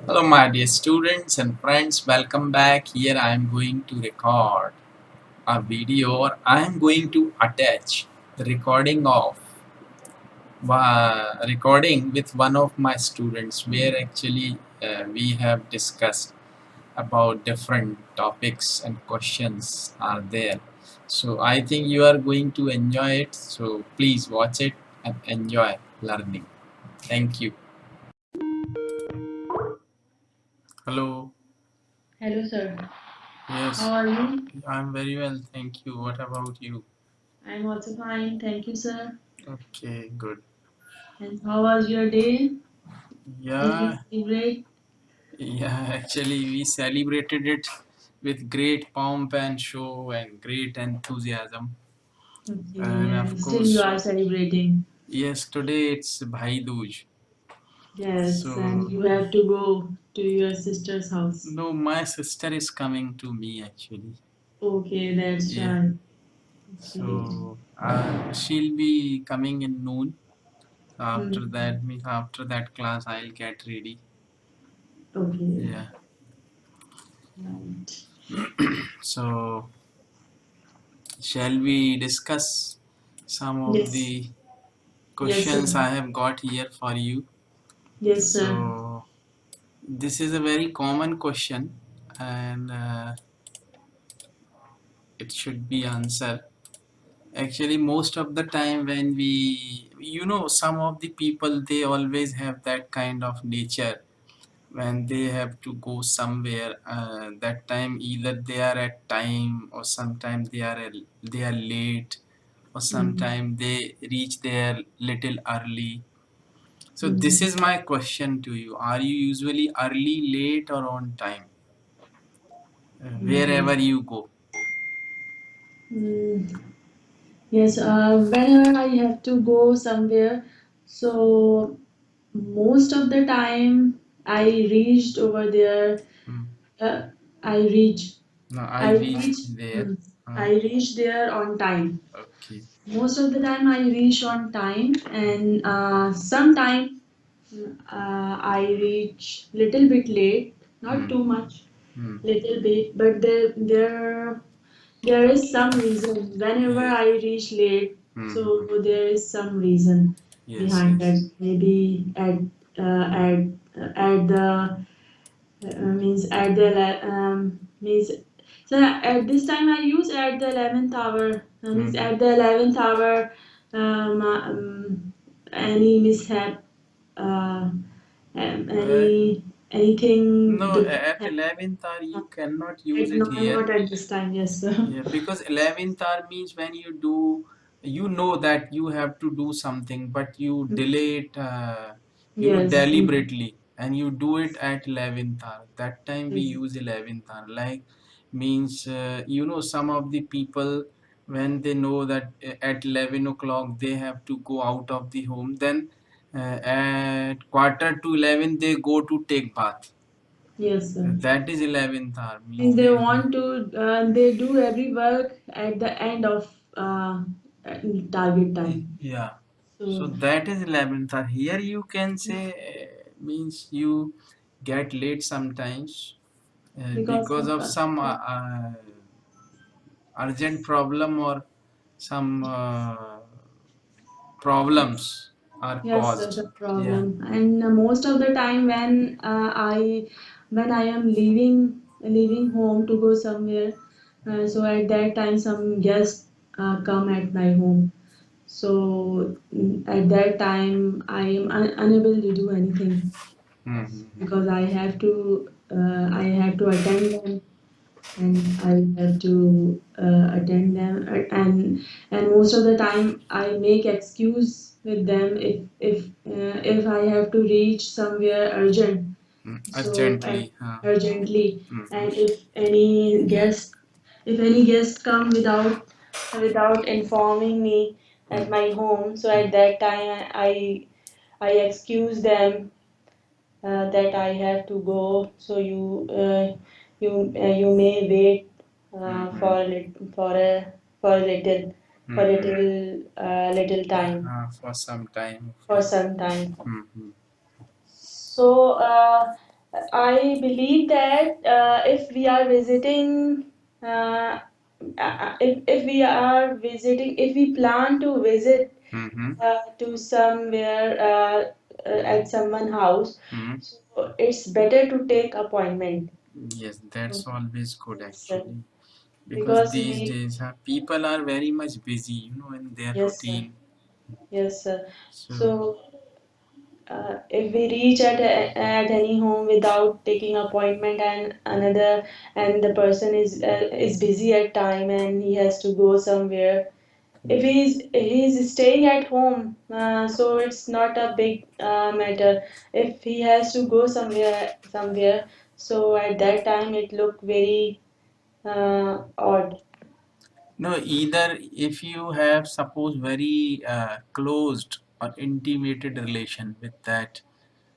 Hello, my dear students and friends. Welcome back. Here I am going to record a video, or I am going to attach the recording with one of my students, where actually we have discussed about different topics and questions are there. So I think you are going to enjoy it. So please watch it and enjoy learning. Thank you. Hello. Hello, sir. Yes, How are you? I'm very well. Thank you. What about you? I'm also fine. Thank you, sir. Okay, good. And how was your day? Did you Yeah, celebrate? yeah, actually, we celebrated it with great pomp and show and great enthusiasm. And Okay, of and still you course, are celebrating. yes, today it's Bhai Dooj. Yes, and So, you have to go to your sister's house. no, my sister is coming to me actually. Okay, that's Yeah, right. Okay. so she'll be coming in noon. After Hmm. that, means after that class, I'll get ready. Okay. Yeah, Right. so shall we discuss some of Yes. the Yes, sir. questions I have got here for you? Yes, sir. So, this is a very common question, and it should be answered. Actually, most of the time, when some of the people, they always have that kind of nature when they have to go somewhere. That time, either they are at time, or sometimes they are late, or Hmm. sometimes they reach there little early. So this Hmm. is my question to you. Are you usually early, late, or on time? Okay. Wherever you go. Hmm. Yes, whenever I have to go somewhere, so most of the time I reached over there. Hmm. Uh, I reach. No, I I reached reach. there. I reach there on time. Okay. Most of the time I reach on time, and sometime I reach little bit late. Not Hmm. too much, Hmm. little bit, but there is some reason whenever Yeah. I reach late, Hmm. so there is some reason Yes. behind Yes. that. Maybe at the means at the means so at this time I use at the 11th hour. Means Hmm. at the 11th hour, any mishap, Uh, anything no, different at happen. 11th hour you cannot use At, it not, here. not at this time, yes, sir. Yeah, because 11th hour means when you do, you know that you have to do something, but you delay it, Yes. deliberately, and you do it at 11th hour. That time we Yes. use 11th hour. Like, means, some of the people, when they know that at 11 o'clock they have to go out of the home, then at quarter to 11 they go to take bath. Yes, sir. That is 11th hour, means Means they they. want to, they do every work at the end of target time. Yeah. So So that is 11th hour. Here you can say, means you get late sometimes because because of of some urgent problem, or some problems are yes, sir, caused. the Yeah. problem. And most of the time when I am leaving home to go somewhere, so at that time some guests come at my home. So at that time I am unable to do anything Mm-hmm. because I have to attend them, and I have to attend them, and most of the time I make excuse with them if I have to reach somewhere urgent, so Urgently. urgently, Mm-hmm. and if any guest come without informing me at my home, so at that time I excuse them that I have to go. So you may wait Mm-hmm. for a little Mm-hmm. little time, For some time. for Okay. some time. Mm-hmm. So I believe that if we are visiting, if we are visiting, if we plan to visit Mm-hmm. to somewhere at someone house, Mm-hmm. so it's better to take appointment. Yes, that's always good Yes, actually. Because because these we, days people are very much busy, in their yes, sir. routine. Yes, sir. So, So if we reach at any home without taking appointment, and the person is busy at time and he has to go somewhere, if he's staying at home, so it's not a big matter. If he has to go somewhere, so at that time it look very odd. no, either if you have suppose very closed or intimated relation with that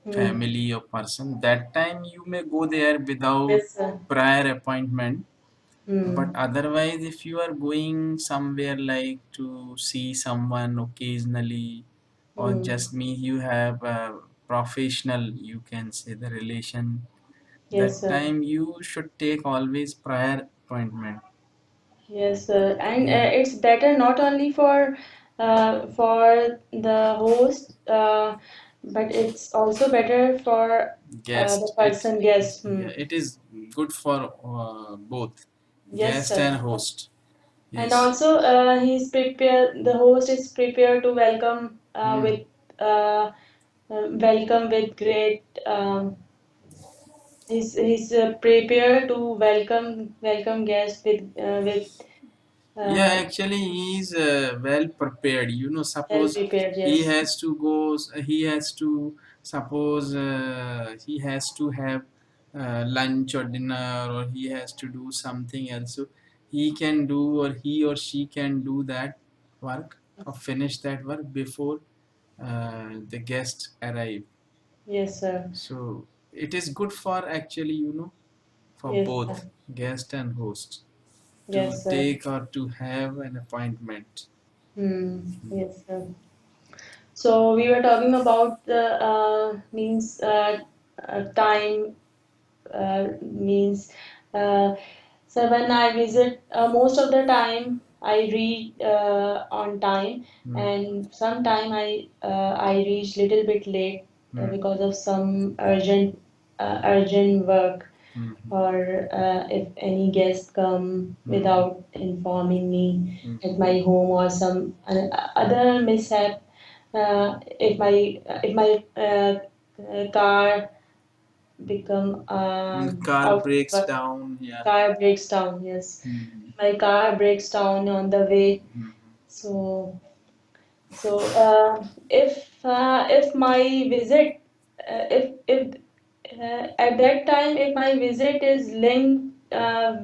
Hmm. family or person, that time you may go there without Yes, sir. prior appointment. But Hmm. otherwise, if you are going somewhere like to see someone occasionally, or Hmm. just me, you have a professional, you can say the relation, Yes, that sir. time you should take always prior appointment. Yes, and Yeah, it's better not only for the host, but it's also better for the guest. person guest. Hmm. Yeah, it is good for both Yes, guest sir. and host. And Yes. also, he's prepared. The host is prepared to welcome Hmm. welcome with great. He's prepared to welcome guests with Yeah, uh, actually, he is well prepared. well Suppose prepared. he Yes. has to go, he has to, suppose he has to have lunch or dinner, or he has to do something else. So he can do, or he or she can do that work or finish that work before the guest arrive. Yes, sir. So it is good for actually, for Yes, sir. both guest and host to Yes, sir. take or to have an appointment. Yes, sir. So we were talking about the means time means so when I visit most of the time I reach on time, Mm. and sometime I reach little bit late Mm. because of some urgent work, Mhm. or if any guest come Mhm. without informing me Mhm. at my home, or some other mishap, if my car become Car out of breaks work, down. Yeah. car breaks down. Yes, Mhm. my car breaks down on the way. Mhm. So if my visit, if at that time if my visit is linked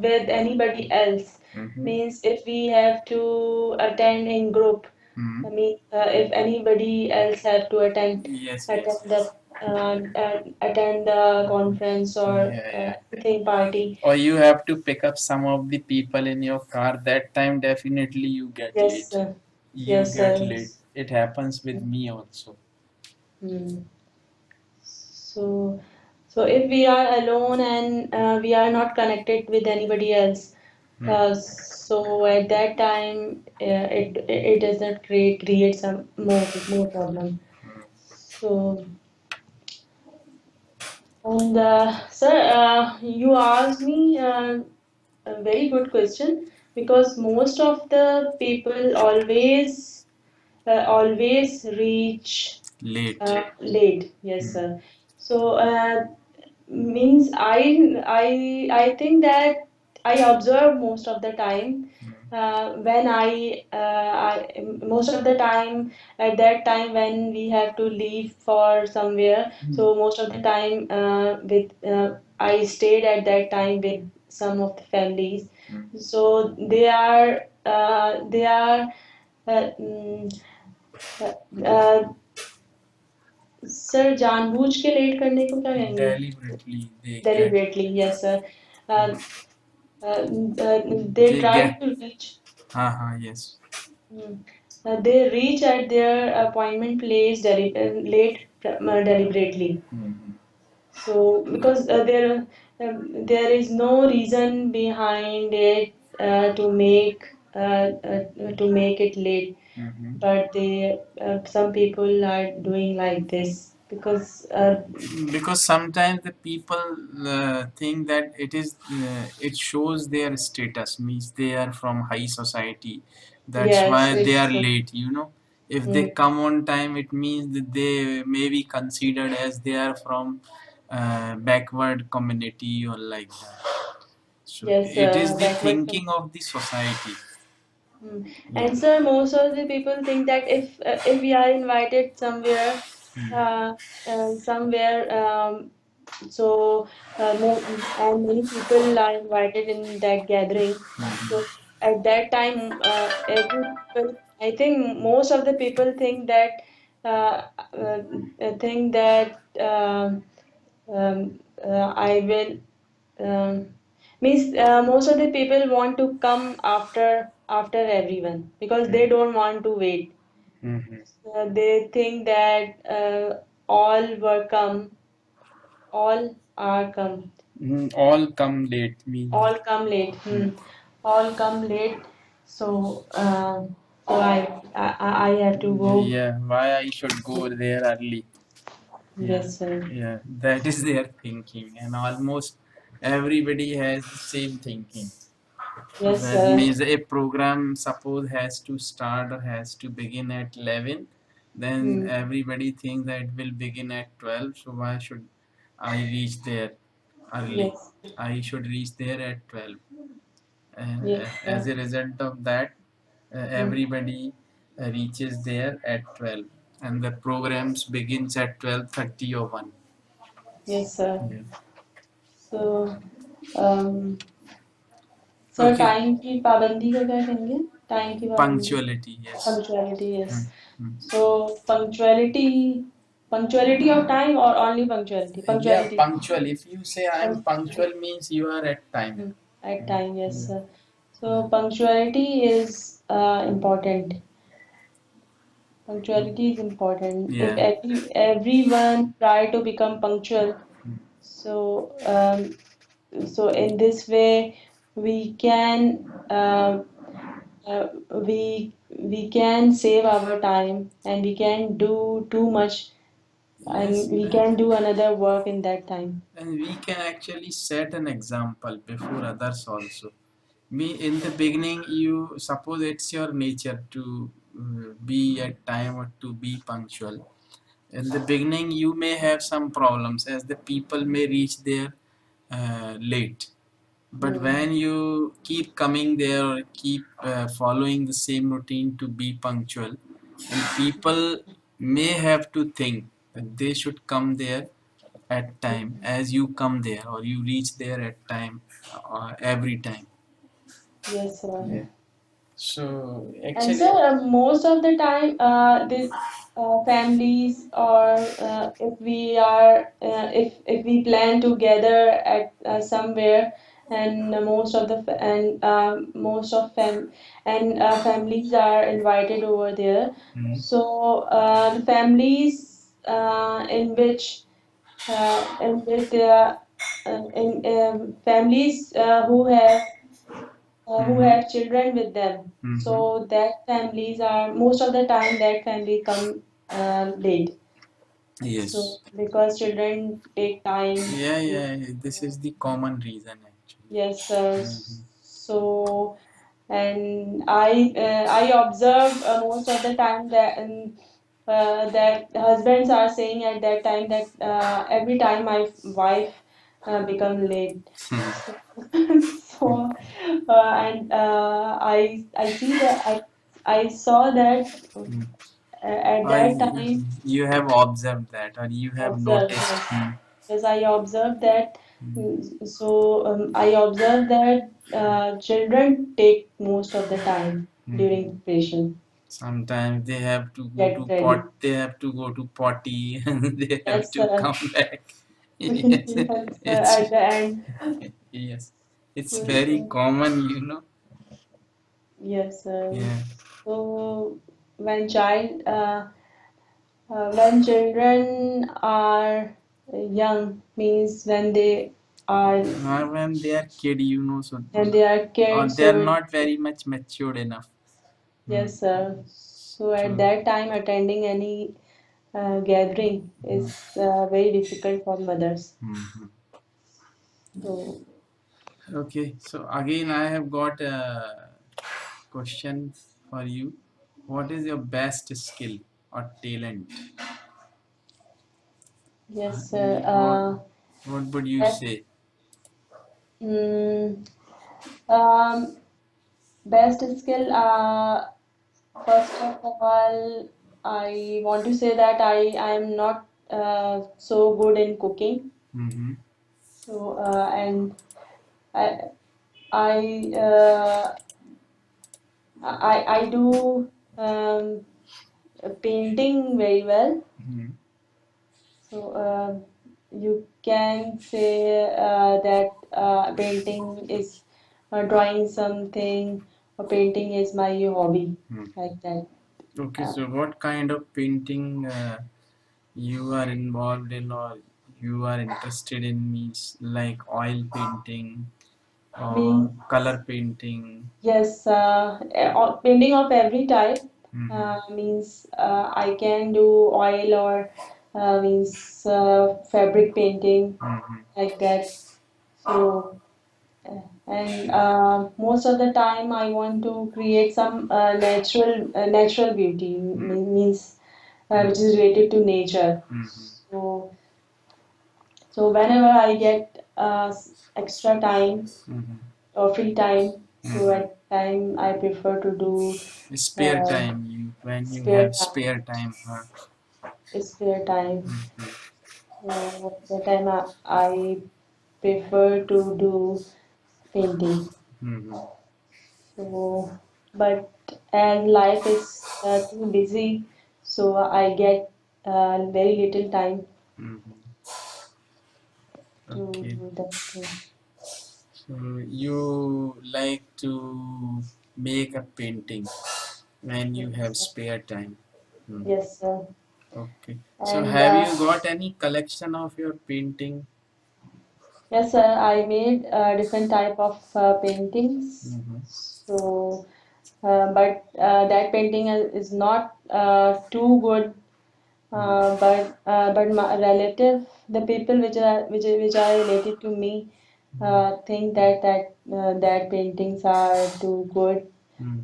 with anybody else, Mhm. means if we have to attend in group, I Mhm. mean if anybody else have to Yes, yes, attend the yes. attend the conference or Yeah, yeah. anything party. Or you have to pick up some of the people in your car. That time, definitely you get Yes, late. sir. You Yes, get sir. late. It happens with me also. Hmm. So, so if we are alone and we are not connected with anybody else, Hmm. so at that time it does not create some more problem. So, and sir, you asked me a very good question, because most of the people always reach Late. late. Yes, Hmm. sir. So means I think that I observe most of the time when most of the time at that time when we have to leave for somewhere. So most of the time with I stayed at that time with some of the families. So they are uh, mm, uh, uh, sir जानबूझ के late करने को क्या कहेंगे? Deliberately, they get. Deliberately, yes, sir. Uh, they They try get. to reach. Yes. They reach at their appointment place late deliberately. So because there is no reason behind it to make it late, Mhm. but they some people are doing like this because Because sometimes the people think that it shows their status, means they are from high society, that's yes, why they it's are late, if they mm, come on time, it means that they may be considered as they are from backward community or like that. So yes, it is the backward. thinking of the society. Mm. Yeah. And sir, most of the people think that if we are invited somewhere, uh, somewhere, so and many people are invited in that gathering. So at that time, every people, I think most of the people think that I will. Means most of the people want to come after everyone because they don't want to wait. Mhm. They think that all were come, all are come, All come late means. all come late. All come late. So I have to go. Yeah, why I should go there early? Yeah, Yes, sir. yeah, that is their thinking, and almost everybody has the same thinking. Yes, That sir. means a program suppose has to start or has to begin at 11, then Hmm. everybody thinks that it will begin at 12. So why should I reach there early? Yes. I should reach there at 12. And Yes, as sir. a result of that, Hmm. everybody reaches there at 12, and the programs begins at 12:30 or 1. Yes, sir. Yeah. So, um, sir Okay. Time की पाबंदी को क्या कहेंगे time की पाबंदी Punctuality, yes. punctuality yes Hmm, hmm. so punctuality of time or only punctuality Yeah, punctuality punctual. If you say I am punctuality punctual, means you are at time. at Hmm, time yes yeah, sir yeah, so punctuality is important punctuality is important if yeah. everyone try to become punctual so so in this way we can uh, we can save our time and we can do too much Yes, and we can do another work in that time. and we can actually set an example before others also. Me in the beginning, you suppose it's your nature to be at time or to be punctual. In the beginning, you may have some problems as the people may reach there late. But Hmm. when you keep coming there or keep following the same routine to be punctual, and people may have to think that they should come there at time as you come there or you reach there at time every time. Yes, sir. Yeah. So And actually, sir, most of the time, the families or if we plan to gather at somewhere, and most of families are invited over there. mm, So the families in which they are in families who mhm, have children with them. mhm. So that families are most of the time that family come late. So Yes. because children take time. Yeah, yeah. This is the common reason actually. Yes, sir. Mhm. So and I observe most of the time that husbands are saying at that time that every time my wife become late. So, so and I see that I saw that at that time You have observed that or you have observe noticed. yes yes I observed that so I observed that children take most of the time during Mhm. preparation Sometimes they have to go get to ready pot. They have to go to potty, and they have yes to sir come back. Yes, yes sir it's at the end yes, it's very so, common. yes sir Yeah. so when child when children are Young means when they are When they are kid, so when they are kids they are or not very much matured enough. Hmm. yes, sir. So at So, that time, attending any gathering is very difficult for mothers. mhm. So Okay, so again, I have got a question for you. What is your best skill or talent? yes, sir. What what would you Best, say? mm, um, best skill. First of all, I want to say that I am not so good in cooking. Mm-hmm. So and I I uh, I do painting very well. Mm-hmm. So you can say that painting is drawing something or painting is my hobby like that. Okay, Uh, so what kind of painting you are involved in or you are interested in means like oil painting or mean color painting? yes, painting of every type Mm-hmm. means I can do oil or means fabric painting Mm-hmm. like that. So and most of the time I want to create some natural beauty means which is related to nature. Mm-hmm. So so whenever I get extra time Mm-hmm. or free time, so Mm-hmm. at time I prefer to do Spare uh, time, you when you spare have time. spare time. Huh? Spare time. So that time I prefer to do painting. Mm-hmm. So, but as life is too busy, so I get very little time Mm-hmm. to Okay. do that thing. So you like to make a painting when you have Yes, spare time. Hmm. yes, sir. Okay. So And have you got any collection of your painting? yes, sir. I made different type of paintings. Mm-hmm. So, but that painting is not too good. But my relative, the people which are related to me, think that paintings are too good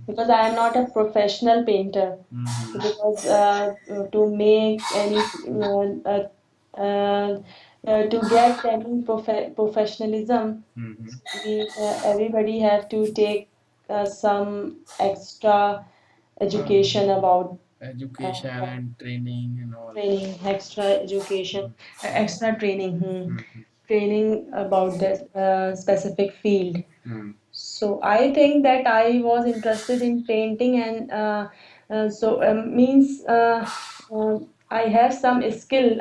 because I am not a professional painter. So Mm-hmm. because to make any to get any professionalism, Mm-hmm. we everybody have to take some extra education about Education uh, and training and all. training, extra education, extra training, Mm-hmm. training about that specific field. Mm-hmm. So I think that I was interested in painting, and means I have some skill.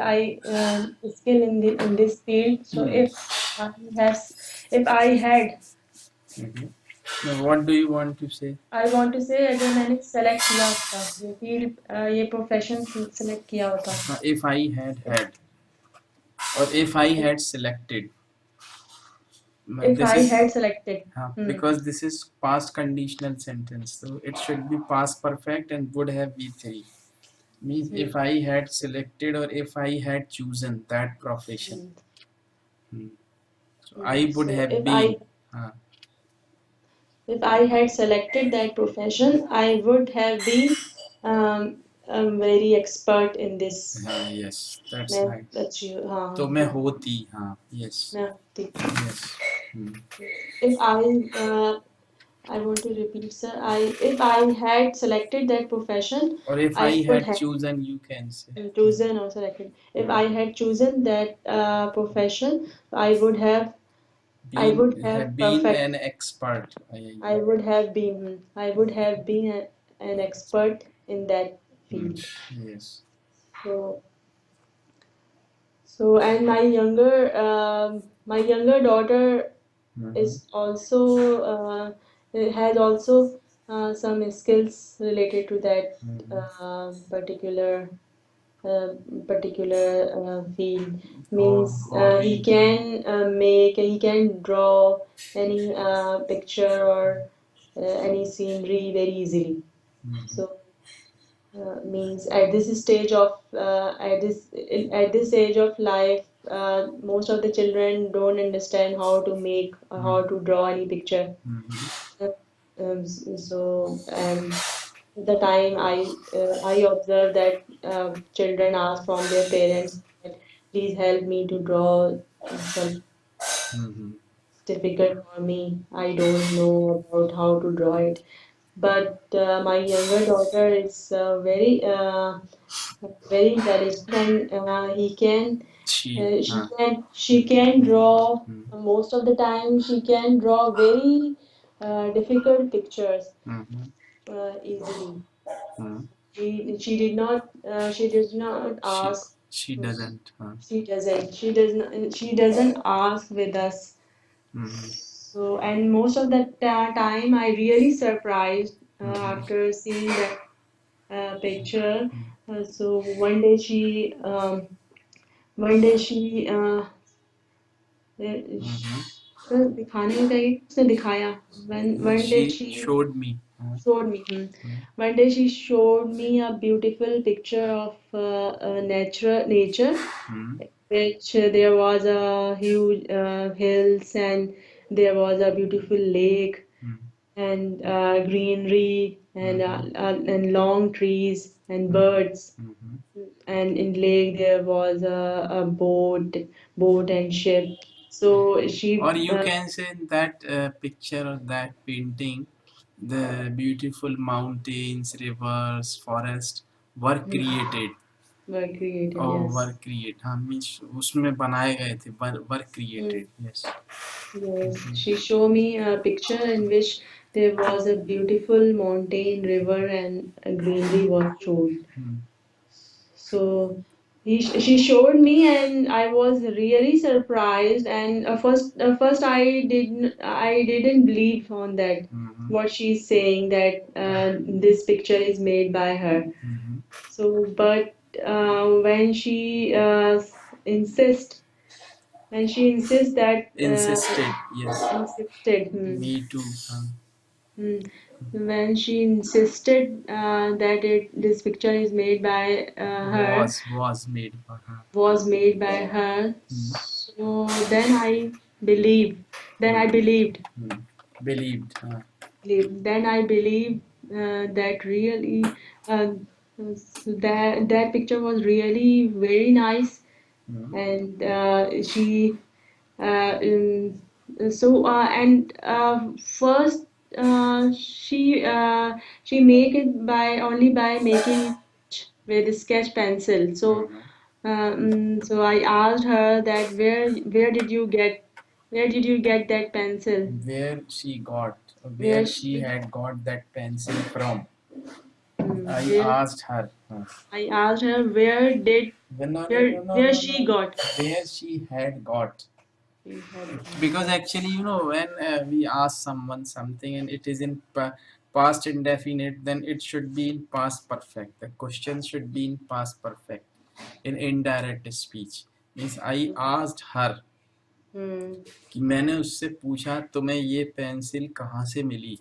Skill in in this field. So I have, if I had, Mm-hmm. Now, what do you want to say? I want to say अगर मैंने select किया होता ये field ये profession select किया होता If I had or if I had selected. But if this I is had selected. because this is past conditional sentence, so it should be past perfect and would have be three. Means Hmm. if I had selected or if I had chosen that profession. Hmm. Hmm. So I would So have been. Uh, if I had selected that profession, I would have been very expert in this. yes, that's मैं right. अच्छी तो हाँ मैं तो होती yes मैं होती. yes. Hmm. If I want to repeat, sir. If I had selected that profession, Or if I I would had have chosen, you can say. chosen or selected. If I had chosen that profession, I would have I would have Have been perfect. an expert. I would have been an expert in that Hmm. field. Yes. So so and my younger daughter Mm-hmm. is also has also some skills related to that Mm-hmm. particular. uh, particular field. or Means he hobby. can he can draw any picture or any scenery very easily. Mhm. So means at this stage of at this age of life, most of the children don't understand how to make or how Mhm. to draw any picture. Mhm. Uh, so and the time I observe that children ask from their parents that please help me to draw some Mhm. difficult for me. I don't know about how to draw it. But my younger daughter is very intelligent, and Huh. she can draw Mhm. most of the time. She can draw very difficult pictures Mhm. easily. Mhm. She did not She ask. she doesn't. Huh. She doesn't ask with us. Mhm. So, and most of the time, I really surprised Mhm. after seeing that picture. So one day she Mhm. दिखाने को कही उसने दिखाया. One day She she showed me. Huh. showed me. One day she showed me a beautiful picture of nature, Mhm. which there was a huge hills, and there was a beautiful lake Mhm. and greenery Mhm. and long trees and Mhm. birds. Mhm. And in lake there was a boat and ship. So Or you can say in that picture or that painting, the beautiful mountains, rivers, forest were created. were created. Oh, were Yes. created. हाँ means उसमें बनाए गए थे. Were Mm. created. Yes. Yes, she showed me a picture in which there was a beautiful mountain, river, and a greenery was shown. Hmm. So she showed me, and I was really surprised. And first I didn't believe on that Mhm. what she's saying, that this picture is made by her. Mhm. So, but when she insist when she insists that Insisted. Yes. insisted. Me too. Hmm. When she insisted that this picture is made by her, Was made for her. was made by her. Hmm. So then I believed. Then I Hmm. believed. Hmm. Believed. Then I believed that really that picture was really very nice, Hmm. and she in, so and first she make it by only by making with a sketch pencil. So Mhm. so I asked her that where did you get that pencil? Where Where she she had got that pencil from. I where asked her. I asked her No, no, no, no, where no, she no. got. Where she had got. She had got. Because actually, when we ask someone something and it is in past indefinite, then it should be in past perfect. The question should be in past perfect. In indirect speech means I asked her Hmm. कि मैंने उससे पूछा तुम्हें ये pencil कहाँ से मिली.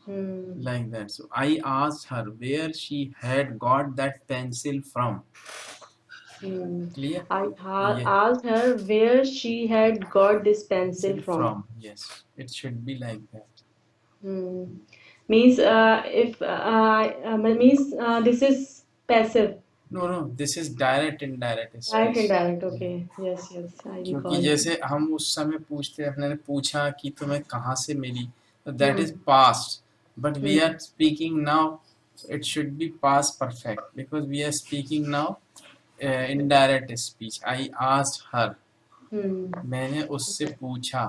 Hmm. Like that. So I asked her where she had got that pencil from. Hmm. Clear? Yeah. Asked her where she had got this pencil Pencil from. from. Yes. It should be like that. Hmm. Means if means this is passive. No, no. This is direct indirect Direct speech. and direct. Yeah. Okay. Yes, yes. I क्योंकि recall. जैसे हम उस समय पूछते हमने पूछा कि तुम्हें कहाँ से मिली, तो that is Hmm. Past. But we Hmm. Are speaking now, it should be past perfect because we are speaking now indirect speech. I asked her. Hmm. मैंने उससे पूछा.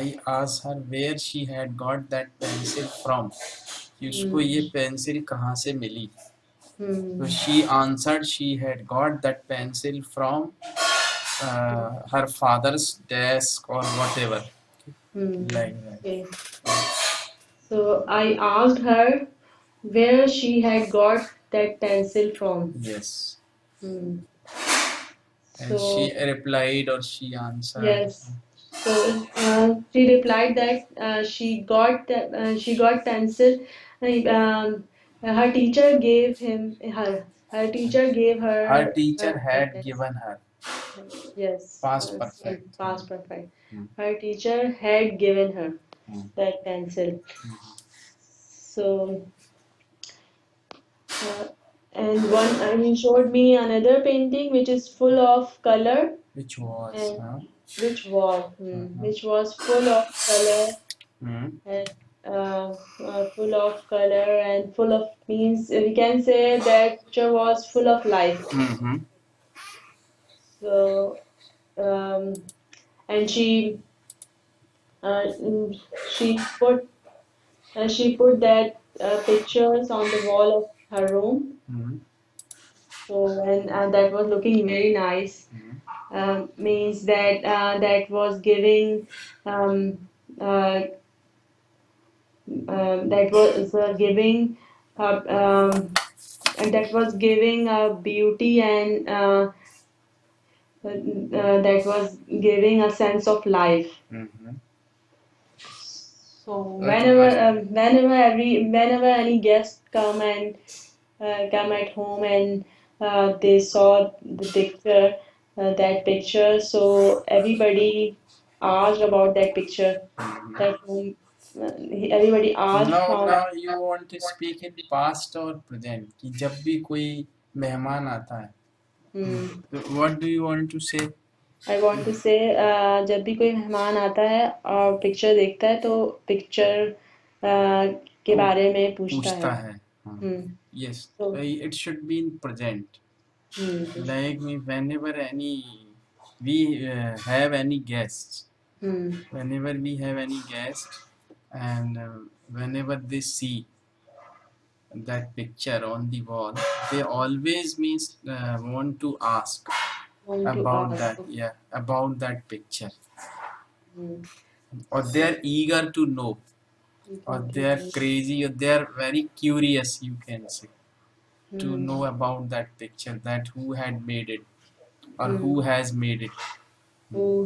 I asked her where she had got that pencil from. कि उसको Hmm. ये pencil कहाँ से मिली. So Hmm. she answered she had got that pencil from her father's desk or whatever, Hmm. like that. Okay. So I asked her where she had got that pencil from. Yes. Hmm. And she So replied or she answered. yes. So she replied that she got pencil. Her teacher gave her teacher gave Her her teacher had pencil. given her. Yes, Past sorry, perfect. past perfect. Hmm. Her teacher had given her Hmm. that pencil. So, uh, and he showed me another painting which is full of color Which was, and huh? which was full of color Hmm. and full of color and full of means we can say that picture was full of life. Mm-hmm. So, um, and uh, she put she put that pictures on the wall of her room. Hmm. So and that was looking very nice. Means that that was giving um, uh, that was giving and that was giving beauty and that was giving a sense of life. Mm-hmm. So That was. whenever any guest come and come at home and they saw the picture, that picture. So everybody asked about that picture. That home, everybody asked Now, from. now you want to speak in past or present कि जब भी कोई मेहमान आता है, Hmm, what do you want to say? I want to say जब भी कोई मेहमान आता है और पिक्चर देखता है तो पिक्चर के को बारे में पूछता पूछता है. है. हाँ. Hmm. Yes, So, it should be in present. hmm, Like me, whenever we have any guests, hmm, whenever we have any guest, and whenever they see that picture on the wall, they always means want to ask want to about ask. that, yeah, about that picture, Hmm. or they So, are eager to know, you or got they to are know. crazy, or they are very curious, you can say, to Hmm. know about that picture, that who had made it or who Hmm. has made it. Who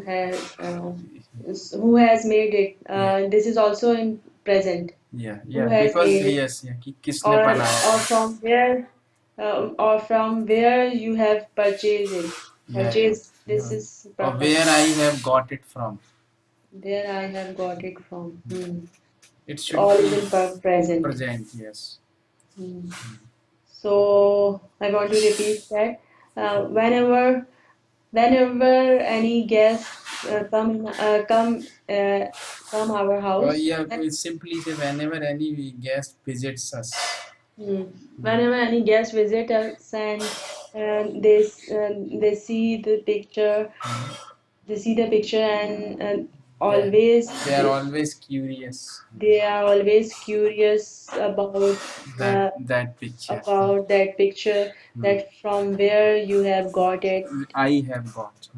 has made it? Yeah, This is also in present. yeah, Who yeah, has because made it? yes, yeah, कि किसने बनाया Or था. from where you have purchased it. Yeah, yeah. Purchased. This is Or perfect. where I have got it from. Where I have got it from. Hmm. It should All is be in present. present, yes. Hmm. So I want to repeat that. Whenever any guest come our Or house, yeah, we simply say whenever any guest visits us. hmm, whenever any guest visit us and they see the picture, and They, always they are always curious they are always curious uh, that picture. about that picture, Hmm. that from where you have got it, I have got.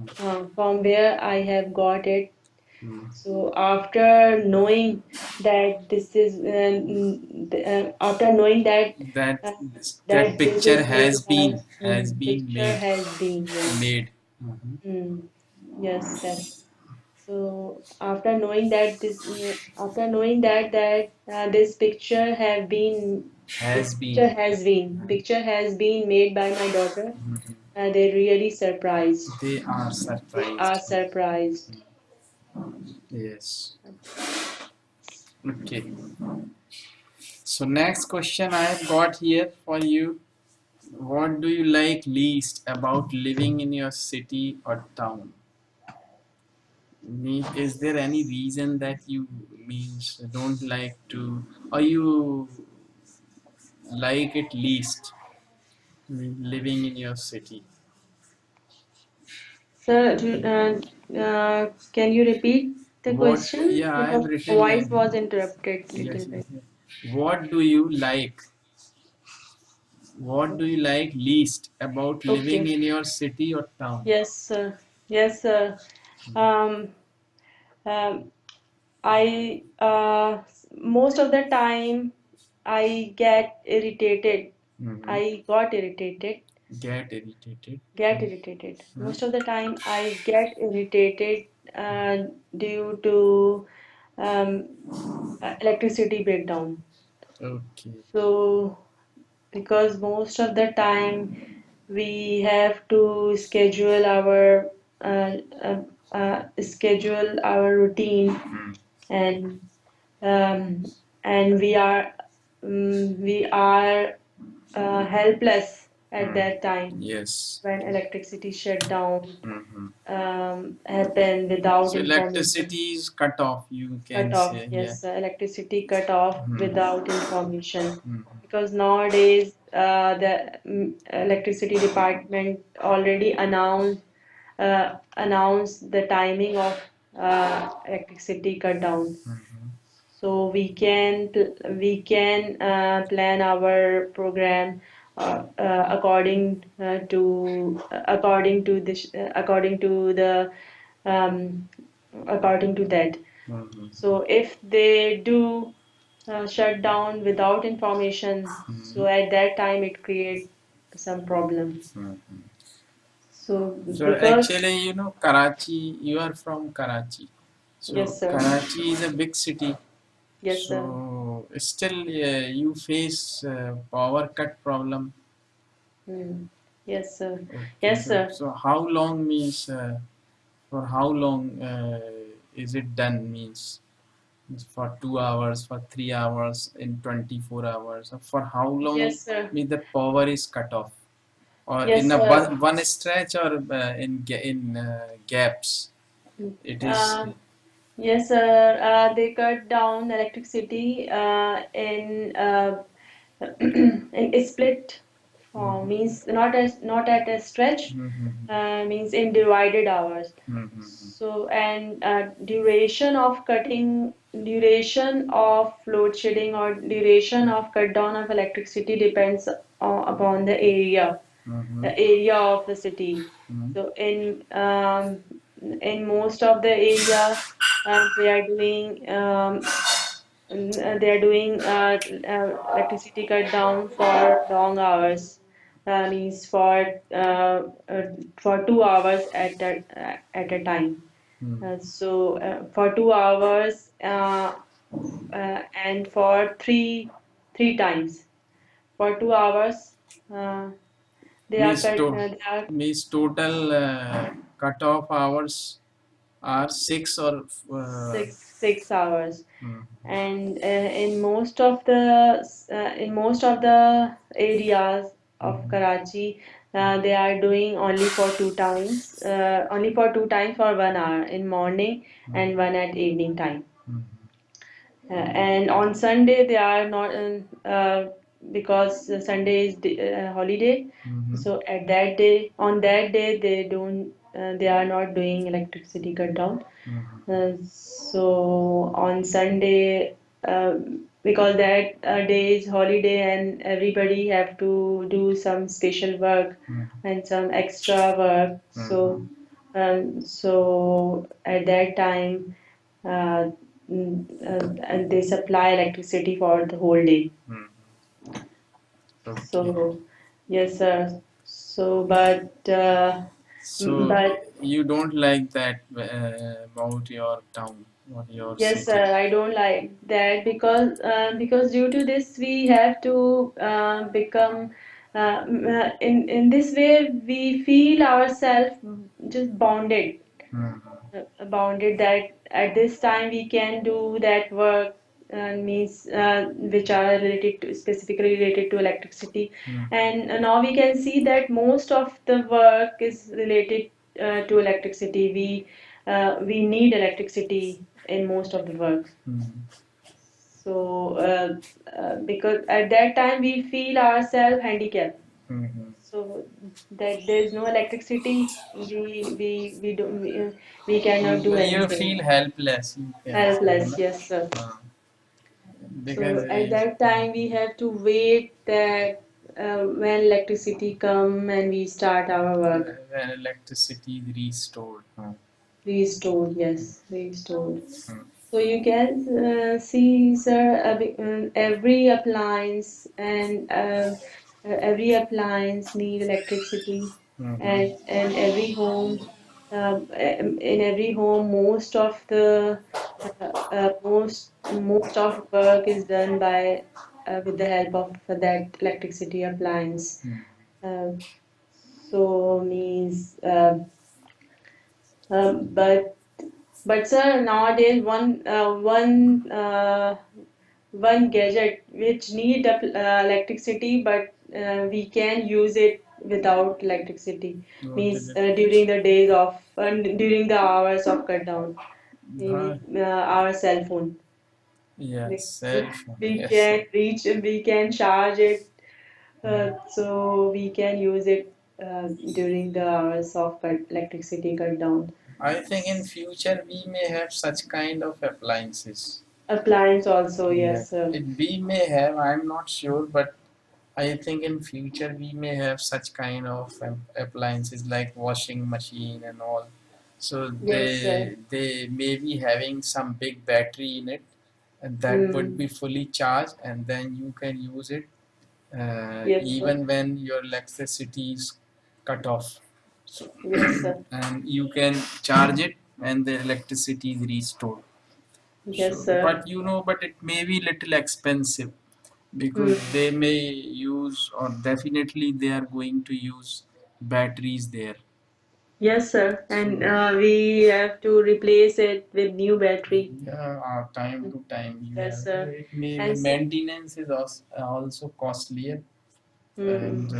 from where I have got it. Hmm. So after knowing that after knowing That uh, that that this picture is made by has been picture made has been, yes. made. Mhm. Yes, correct. So after knowing that this Has been. picture has been made by my daughter, Mhm. they really surprised. They are They are surprised. surprised. Yes. Okay. So next question I have got here for you. What do you like least about living in your city or town? Is there any reason that you means don't like to, or you like it least living in your city? Sir, can you repeat the What? question? Yeah, I have Because written voice here. was interrupted little Yes, yes, bit. yes. What do you like? What do you like least about living Okay. in your city or town? Yes, sir. Yes, sir. Um, um, I most of the time I get irritated. Mm-hmm. I got irritated Get irritated. Get Hmm. irritated. Hmm. Most of the time, I get irritated due to um, electricity breakdown. Okay. So, because most of the time we have to uh, schedule our routine, Hmm. and um, and we are helpless at Hmm. that time Yes. when electricity shutdown Hmm. happen without So information. electricity is cut off, you Cut can off, say. Yeah. yes, electricity cut off Hmm. without information. Hmm. Because nowadays the electricity department already announced the timing of electricity cut down. Hmm. So we can plan our program according to the um, according to that. Hmm. So if they do shut down without information, Hmm. so at that time it create some problem. Hmm. So So because actually, Karachi, you are from Karachi. So yes sir, Karachi is a big city. yes sir. So still, you face power cut problem. Hmm. Yes sir, Okay. yes So sir. so how long means for how long is it done means for 2 hours, for 3 hours, in 24 hours? Or for how long Yes sir, means the power is cut off? Or in yes a sir. one stretch or in gaps? It is. Uh, yes sir. They cut down electricity in split form, Mhm. means not at a stretch, Mhm. means in divided hours. Mhm. So, and duration of load shedding or duration of cut down of electricity depends upon Mhm. the area of the city. Mhm. So in most of the area, they are doing electricity cut down for long hours. Means for 2 hours at a time. Mhm. For 2 hours and for three times for 2 hours, uh, Means they are means total cut off hours are 6 or 6 hours. mhm. And in most of the areas of Mhm. Karachi, they are doing only for 2 times for 1 hour in morning and one at evening time. Mhm. And on Sunday they are not because Sunday is holiday. Mhm. So on that day, they are not doing electricity cut down. Mhm. So on Sunday, uh, because that day is holiday and everybody have to do some special work Mhm. and some extra work. Mhm. So at that time, uh, and they supply electricity for the whole day. Mhm. Okay. So yes, sir. So but You don't like that about your town or your yes, city. sir. I don't like that because due to this we have to become in this way we feel ourselves just Mhm. bounded that at this time we can do that work means which are related to specifically related to electricity. Mhm. And now we can see that most of the work is related to electricity. We need electricity in most of the work. Mhm. So because at that time we feel ourselves handicapped, Mhm. so that there is no electricity, we cannot do You anything. feel helpless, you can say, Helpless, yes, sir. Uh, because So at that time we have to wait that when electricity come and we start our work. when electricity is restored. Restored, yes, restored. Mhm. So you can see, sir, every appliance and every appliance need electricity, and every home, in every home, most of work is done by with the help of that electricity appliance. Uh, so means but sir, nowadays one gadget which need electricity, but we can use it without electricity. What is Means it? during the hours of cut down, Uh, our cell phone. yes, Because cell phone. we Yes. can reach, we can charge it, so we can use it during the hours of electricity cut down. I think in future we may have such kind of appliances. Appliance also, Yeah, yes, sir. we may have. I'm not sure, but I think in future we may have such kind of appliances like washing machine and all. So Yes, sir. they may be having some big battery in it, and that would Hmm. be fully charged, and then you can use it Yes, sir. even when your electricity is cut off. So Yes, sir. and you can charge it when the electricity is restored. Yes, So, sir. but but it may be little expensive because Hmm. they may use, or definitely they are going to use batteries there. Yes, sir. And So, we have to replace it with new battery. yeah, time to time you Yes, have. sir. It may And maintenance is also costlier, hmm. and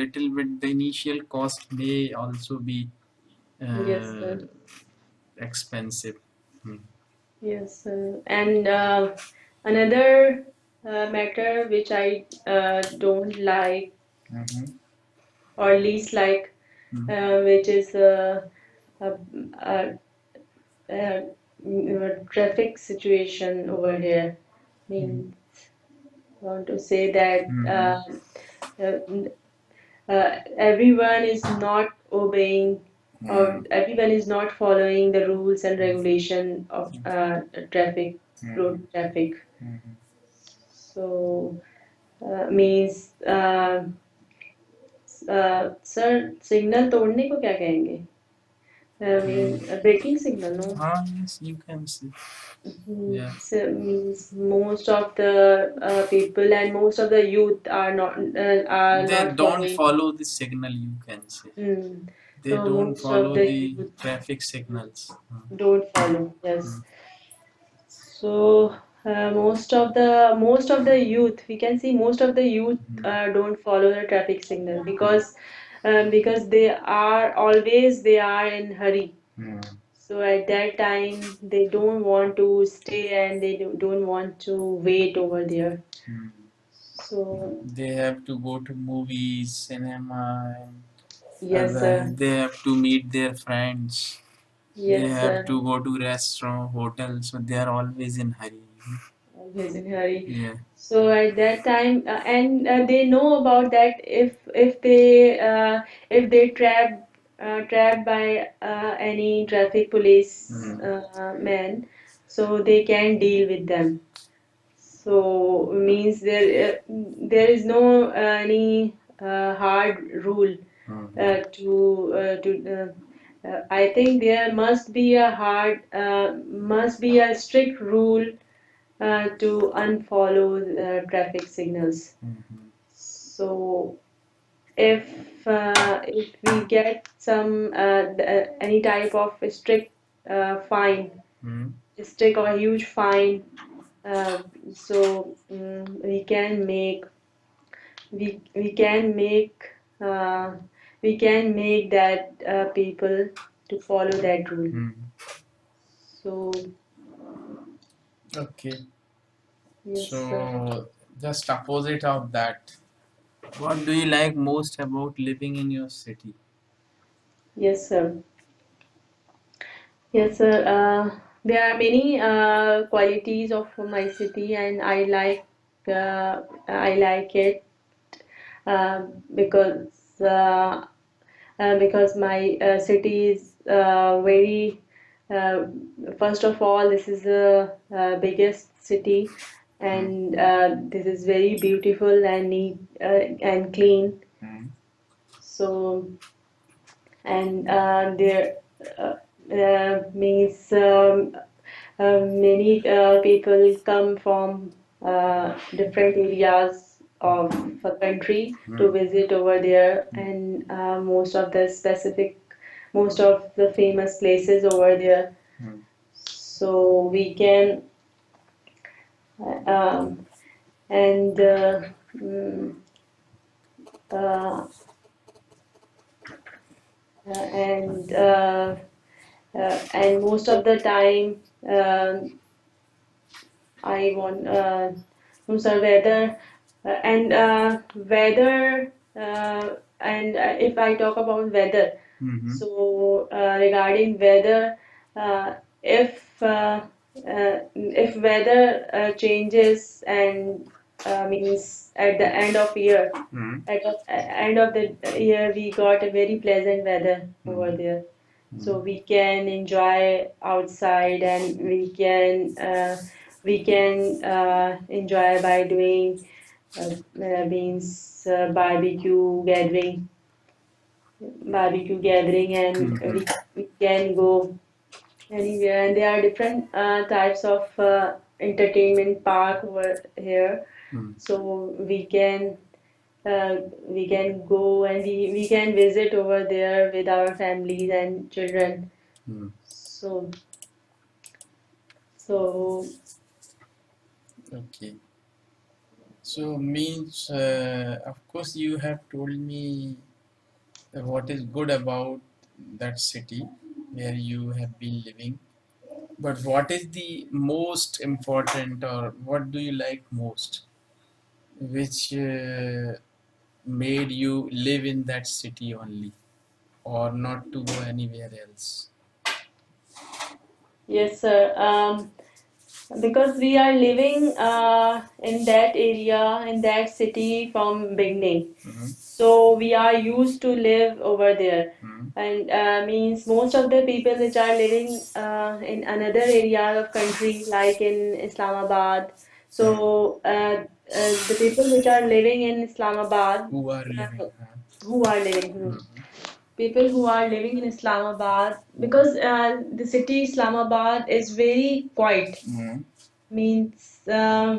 little bit the initial cost may also be Yes, uh, sir. expensive. Hmm. Yes, sir. And another matter which I don't like Mhm. or least like, Hmm. which is uh, uh, uh, traffic situation over here. I Hmm. mean, I want to say that Hmm. everyone is not obeying, Hmm. or everyone is not following the rules and regulation of traffic, Hmm. road traffic. Hmm. So means sir signal तोड़ने को क्या कहेंगे? Hmm. Breaking signal no. Yes, you can see. Mhm. Yeah. So means most of the people and most of the youth are They not don't following. follow the signal, you can say. Mm. They So don't most of follow the the youth traffic signals. don't follow. Yes. Mm. So most of the youth, we can see most of the youth Mm. don't follow the traffic signal because they are in hurry. Mm. So at that time, they don't want to stay and they don't want to wait over there. Mm. So They have to go to movies, cinema, and yes, sir. they have to meet their friends. They Yes, have sir. to go to restaurant, hotel, so they are always in hurry. Always in hurry. Yeah. So at that time, and they know about that if they trapped by any traffic police Mm. man, so they can deal with them. So means there is no any hard rule Mhm. I think there must be a strict rule to unfollow traffic signals. Mhm. So if we get some any type of strict fine, Mm. strict or huge fine, uh, so we can make uh, we can make that people to follow that rule. Mm. So Okay. yes, sir. So just opposite of that, what do you like most about living in your city? Yes, sir. Yes, sir. There are many qualities of my city, and I like it uh, because uh, because my city is very. Uh, First of all, this is the biggest city, and this is very beautiful and neat and clean. So and there means many people come from different areas of a country to visit over there, and most of the famous places over there. So we can um, and mm, uh, and and most of the time I want no sir weather and weather and if I talk about weather, so regarding weather, uh, if uh, if weather changes and means at the end of year, at the end of the year we got a very pleasant weather over there. So we can enjoy outside and we can enjoy by doing means barbecue gathering, and we can go anywhere. And there are different types of entertainment park over here. So we can go and we can visit over there with our families and children. So so Okay. So means, of course, you have told me what is good about that city where you have been living. But what is the most important, or what do you like most, which made you live in that city only, or not to go anywhere else? yes, sir. Because we are living in that area, in that city from beginning. So we are used to live over there. And means most of the people which are living in another area of country, like in Islamabad. So the people which are living in Islamabad, Who are living? who are living, people who are living in Islamabad, because the city Islamabad is very quiet. Means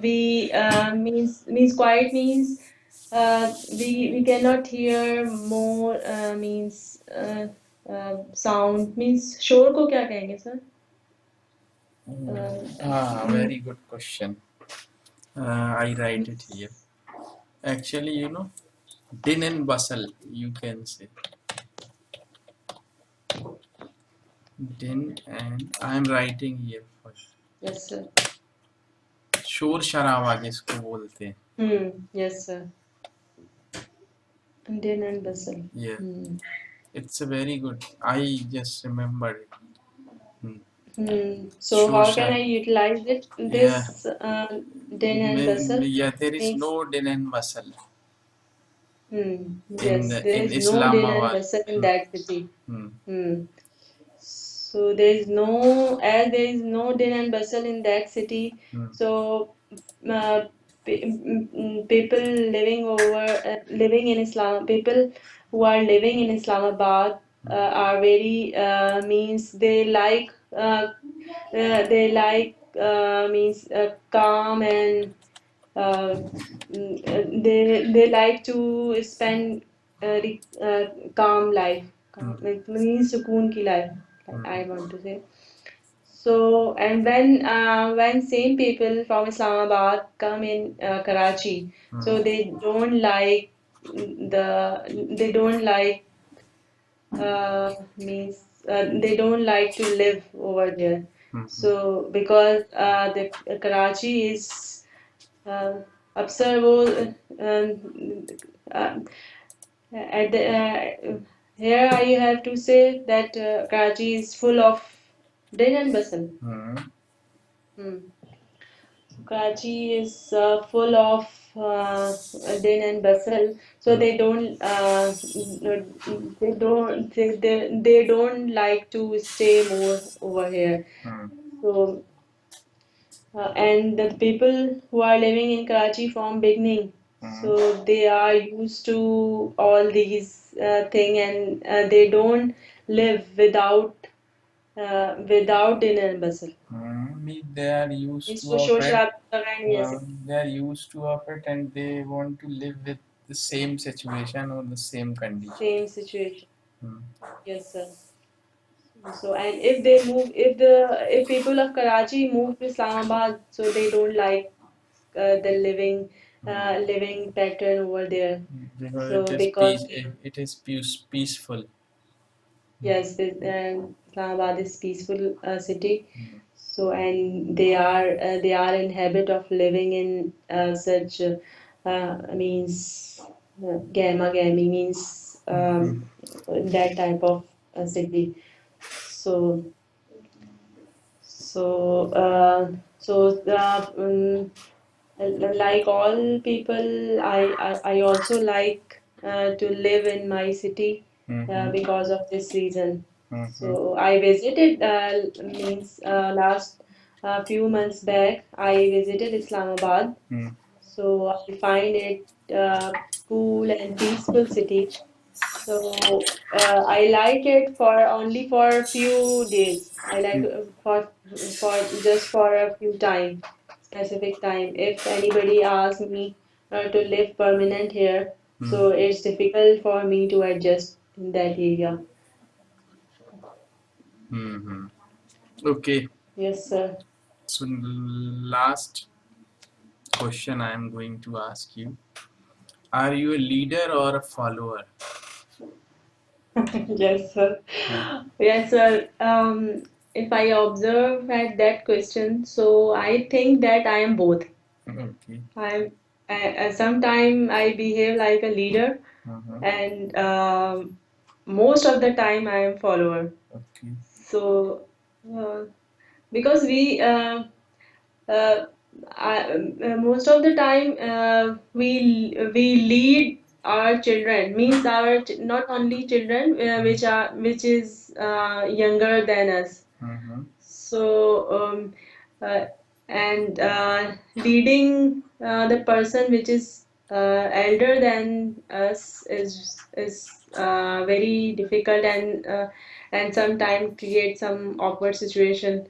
we means quiet means we cannot hear more means sound means शोर को क्या कहेंगे sir? Very good question. I write it here. Actually, din and bustle, you can say. Din and I am writing here first. Yes sir. शोर शराबा जिसको बोलते हैं. Yes sir. Indian and Basel. Yeah. It's a very good. I just remembered it. So Sure, how can sure. I utilize it? Yeah. This din and Basel Yeah, there is means no din and bustle yes, there in is no din and Islamabad. Basel in that city. Hmm. So there is no, as there is no din and bustle in that city, so uh, people living in people who are living in Islamabad are very means they like means calm and they like to spend calm life. It means sukoon ki life. I want to say. So and when same people from Islamabad come in Karachi, so they don't like means they don't like to live over there. So because the Karachi is अक्सर वो at the here I have to say that Karachi is full of din and bustle. Hmm. Karachi is full of din and bustle, so they don't like to stay more over here. So And the people who are living in Karachi from beginning, so they are used to all these thing, and they don't live without dinner and bustle. They are used to इसको of शोर it. शराबा का नहीं है ऐसे. They are used to of it, and they want to live with the same situation or the same condition. Same situation. Hmm. Yes, sir. So, and if they move, if people of Karachi move to Islamabad, so they don't like the living pattern over there. Because So because it is peaceful. yes, Islamabad is peaceful city. So and they are in habit of living in such means gamma gammy means that type of city. So so like all people, I also like to live in my city because of this reason. So I visited means last few months back I visited Islamabad. So I find it cool and peaceful city. So I like it for only for a few days. I like for just for a few time, specific time. If anybody asks me to live permanent here, so it's difficult for me to adjust in that area. Mm-hmm. Okay. Yes, sir. So last question I am going to ask you: are you a leader or a follower? Yes, sir. Yes, sir. If I observe at that question, so I think that I am both. Okay. I'm sometimes I behave like a leader, Uh-huh. and most of the time I am follower. Okay. So uh, because uh, most of the time we lead our children, means our not only children which is younger than us. So uh, and leading the person which is elder than us is very difficult, and sometimes create some awkward situation.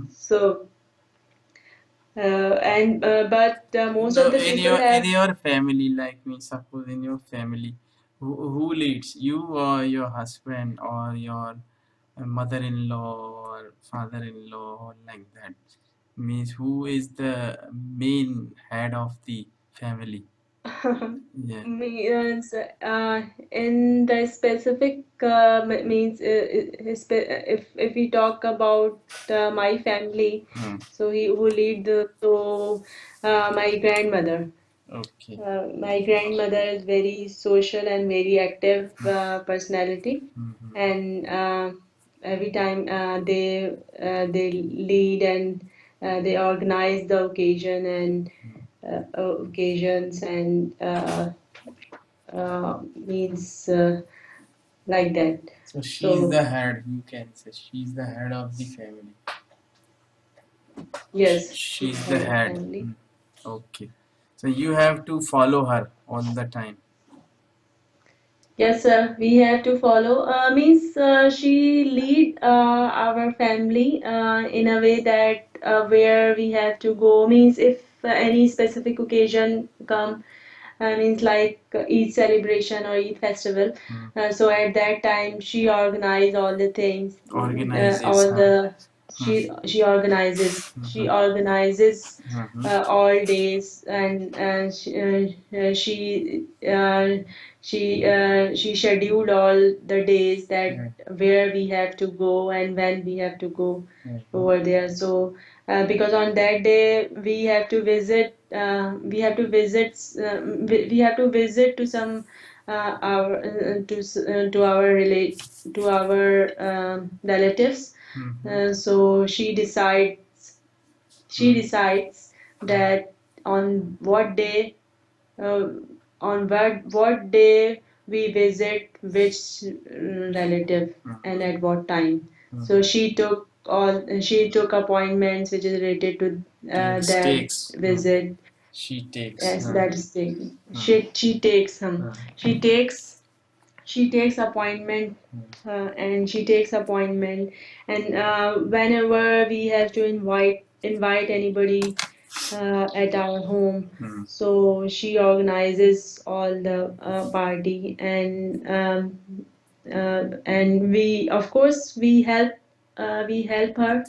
So and but most No, of the people in have. your family, like me, suppose in your family, who leads, you or your husband or your mother-in-law or father-in-law or like that? Means who is the main head of the family? Yeah. Means in the specific means if we talk about my family, so he who lead the so my grandmother. Okay. My grandmother is very social and very active personality, and every time they lead, and they organize the occasion and occasions, and means like that. So she's So the head, you can say. She's the head of the family. yes, she's She's the head of head. family. Okay. So you have to follow her all the time. Yes, sir. We have to follow. Means she lead our family in a way that where we have to go. Means if any specific occasion come, means like Eid celebration or Eid festival. So at that time, she organize all the things, Organizes, all huh? the she organizes all days, and she scheduled all the days that where we have to go and when we have to go over there. So because on that day we have to visit to some our to our relatives. So she decides that on what day uh, on what day we visit which relative and at what time. So she took she took appointments which is related to that Takes. visit. She takes. Yes, that is taken. She takes she takes she takes appointment and she takes appointment, and whenever we have to invite anybody at our home, so she organizes all the party, and we of course we help her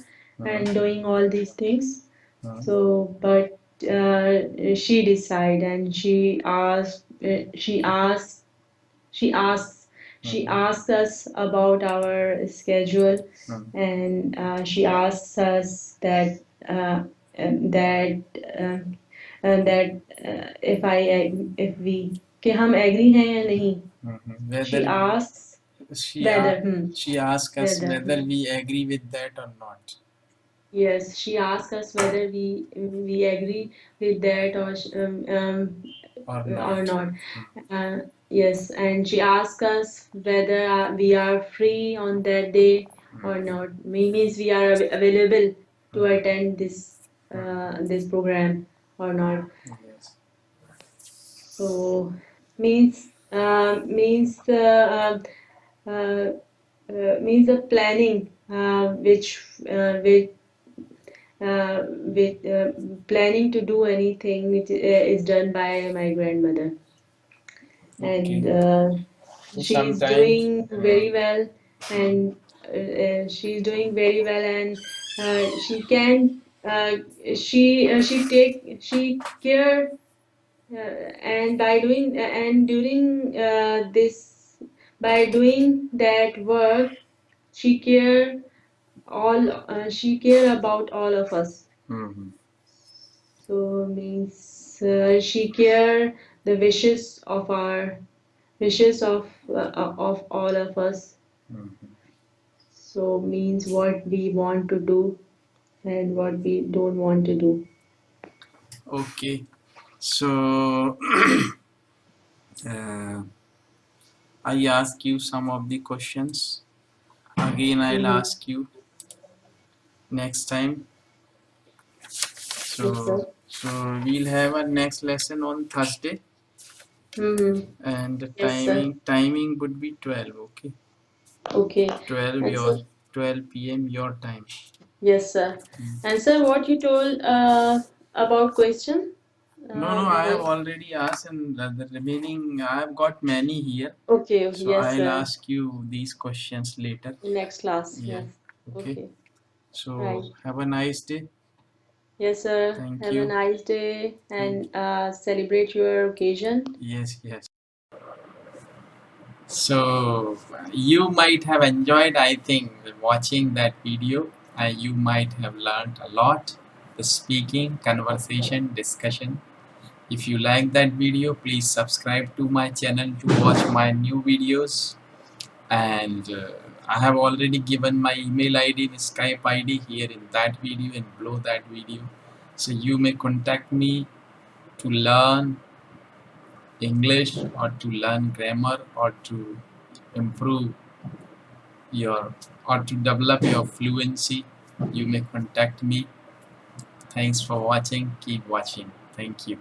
and doing all these things. So but she decide, and she asks she asks us about our schedule, and she asks us that that uh, that if we कि हम agree हैं या नहीं. She asks whether she asks us whether whether we agree with that or not. yes, she asks us whether we agree with that or not. Uh, yes, and she asks us whether we are free on that day or not. Means we are available to attend this program or not. Yes. So means the planning with planning to do anything which is done by my grandmother, and she's doing very well, and she's doing very well, and she can she care, and by doing and during this by doing that work, she care she care about all of us. So means she care the wishes of all of us. So means what we want to do and what we don't want to do. Okay. So I ask you some of the questions. Again, I'll Mm-hmm. ask you next time. Yes, sir. So we'll have a next lesson on Thursday, Mm-hmm. and the Yes, sir. timing would be 12. Okay, Okay. 12 And sir, your 12 p.m. your time. yes, sir. And sir, what you told about question? No, I have Because already asked, and the remaining I have got many here. okay, So yes, I'll sir. ask you these questions later. Next class, Yeah. yes. Okay. Okay, right. So have a nice day. Yes, sir. Thank Have a you. nice day Thank and celebrate your occasion. Yes, yes. So you might have enjoyed, I think, watching that video. You might have learned a lot. The speaking, conversation, discussion. If you like that video, please subscribe to my channel to watch my new videos. And I have already given my email ID and Skype ID here in that video and below that video. So you may contact me to learn English or to learn grammar or to improve your or to develop your fluency. You may contact me. Thanks for watching. Keep watching. Thank you.